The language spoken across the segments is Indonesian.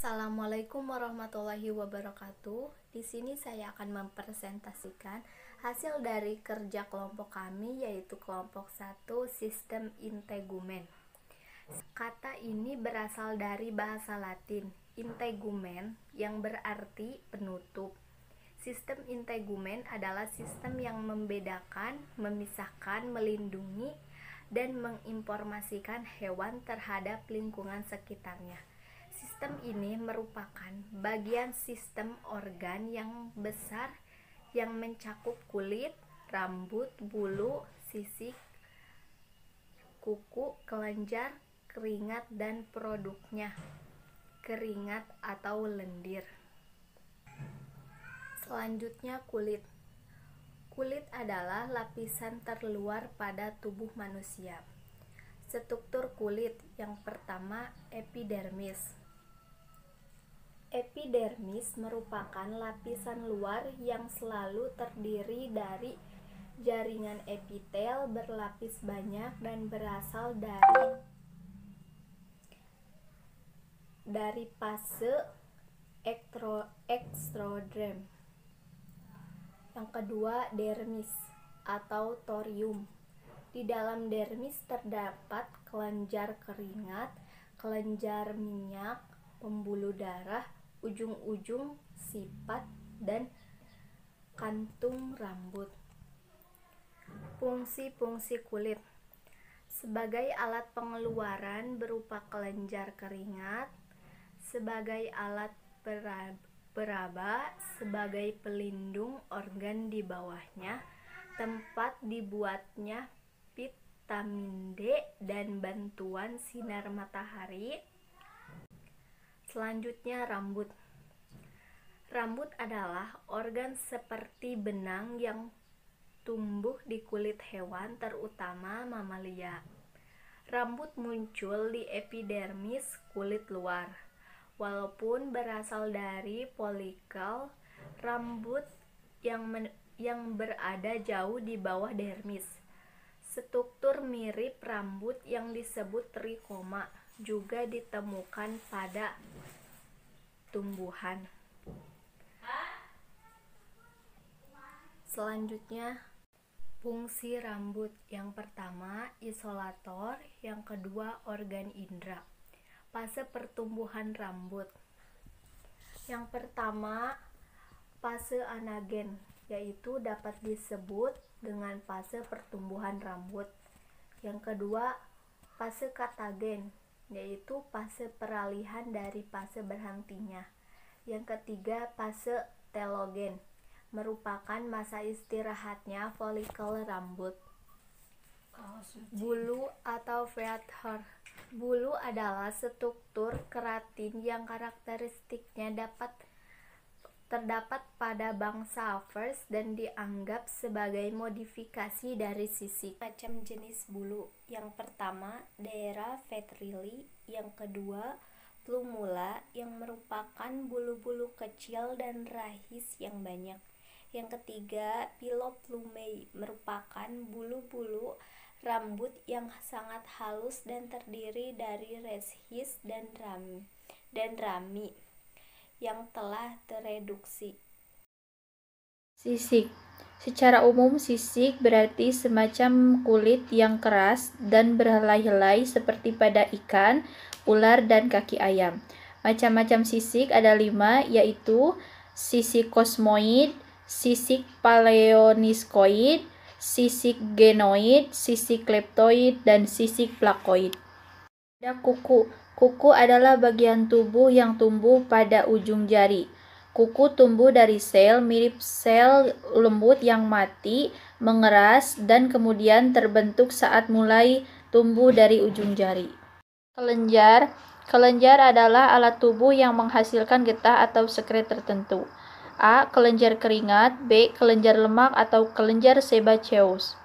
Assalamualaikum warahmatullahi wabarakatuh. Di sini saya akan mempresentasikan hasil dari kerja kelompok kami, yaitu kelompok 1 sistem integumen. Kata ini berasal dari bahasa Latin integumen yang berarti penutup. Sistem integumen adalah sistem yang membedakan, memisahkan, melindungi, dan menginformasikan hewan terhadap lingkungan sekitarnya. Sistem ini merupakan bagian sistem organ yang besar yang mencakup kulit, rambut, bulu, sisik, kuku, kelenjar, keringat, dan produknya, keringat atau lendir. Selanjutnya, kulit. Kulit adalah lapisan terluar pada tubuh manusia. Struktur kulit yang pertama, epidermis. Epidermis merupakan lapisan luar yang selalu terdiri dari jaringan epitel berlapis banyak dan berasal dari fase ektoderm. Yang kedua, dermis atau torium. Di dalam dermis terdapat kelenjar keringat, kelenjar minyak, pembuluh darah, ujung-ujung sipat, dan kantung rambut. Fungsi-fungsi kulit sebagai alat pengeluaran berupa kelenjar keringat, sebagai alat peraba, sebagai pelindung organ di bawahnya, tempat dibuatnya vitamin D dan bantuan sinar matahari. Selanjutnya, rambut. Rambut adalah organ seperti benang yang tumbuh di kulit hewan, terutama mamalia. Rambut muncul di epidermis, kulit luar. Walaupun berasal dari folikel, rambut yang berada jauh di bawah dermis. Struktur mirip rambut yang disebut trikoma juga ditemukan pada tumbuhan. Selanjutnya, fungsi rambut. Yang pertama, isolator, yang kedua, organ indera. Fase pertumbuhan rambut. Yang pertama, fase anagen, yaitu dapat disebut dengan fase pertumbuhan rambut. Yang kedua, fase katagen, yaitu fase peralihan dari fase berhentinya. Yang ketiga, fase telogen, merupakan masa istirahatnya folikel rambut. Bulu atau fat hair. Bulu adalah struktur keratin yang karakteristiknya terdapat pada bangsa Avars dan dianggap sebagai modifikasi dari sisik. Macam jenis bulu. Yang pertama, daerah Vetrilli. Yang kedua, plumula, yang merupakan bulu-bulu kecil dan rahis yang banyak. Yang ketiga, piloplumei, merupakan bulu-bulu rambut yang sangat halus dan terdiri dari reshis dan rami yang telah tereduksi. Sisik. Secara umum, sisik berarti semacam kulit yang keras dan berhelai-helai seperti pada ikan, ular, dan kaki ayam. Macam-macam sisik ada 5, yaitu sisik kosmoid, sisik paleoniskoid, sisik genoid, sisik kleptoid, dan sisik plakoid. Ada kuku. Kuku adalah bagian tubuh yang tumbuh pada ujung jari. Kuku tumbuh dari sel mirip sel lembut yang mati, mengeras, dan kemudian terbentuk saat mulai tumbuh dari ujung jari. Kelenjar. Kelenjar adalah alat tubuh yang menghasilkan getah atau sekret tertentu. A. Kelenjar keringat. B. Kelenjar lemak atau kelenjar sebaceous.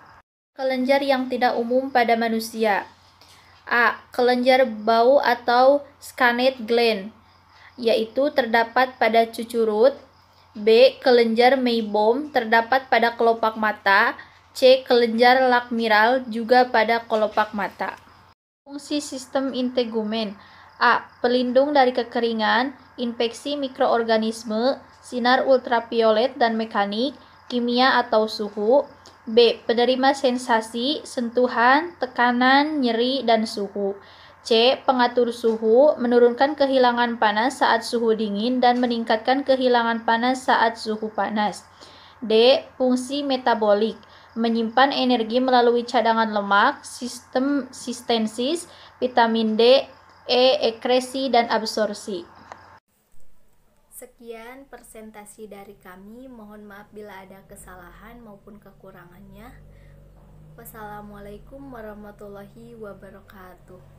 Kelenjar yang tidak umum pada manusia. A. Kelenjar bau atau scanate gland, yaitu terdapat pada cucurut. B. Kelenjar meibom, terdapat pada kelopak mata. C. Kelenjar lakmiral, juga pada kelopak mata. Fungsi sistem integumen A. Pelindung dari kekeringan, infeksi mikroorganisme, sinar ultraviolet dan mekanik, kimia atau suhu. B. Penerima sensasi, sentuhan, tekanan, nyeri, dan suhu. C. Pengatur suhu, menurunkan kehilangan panas saat suhu dingin dan meningkatkan kehilangan panas saat suhu panas. D. Fungsi metabolik, menyimpan energi melalui cadangan lemak, sistem sistensis, vitamin D, ekresi, dan absorpsi. Sekian presentasi dari kami. Mohon maaf bila ada kesalahan maupun kekurangannya. Wassalamualaikum warahmatullahi wabarakatuh.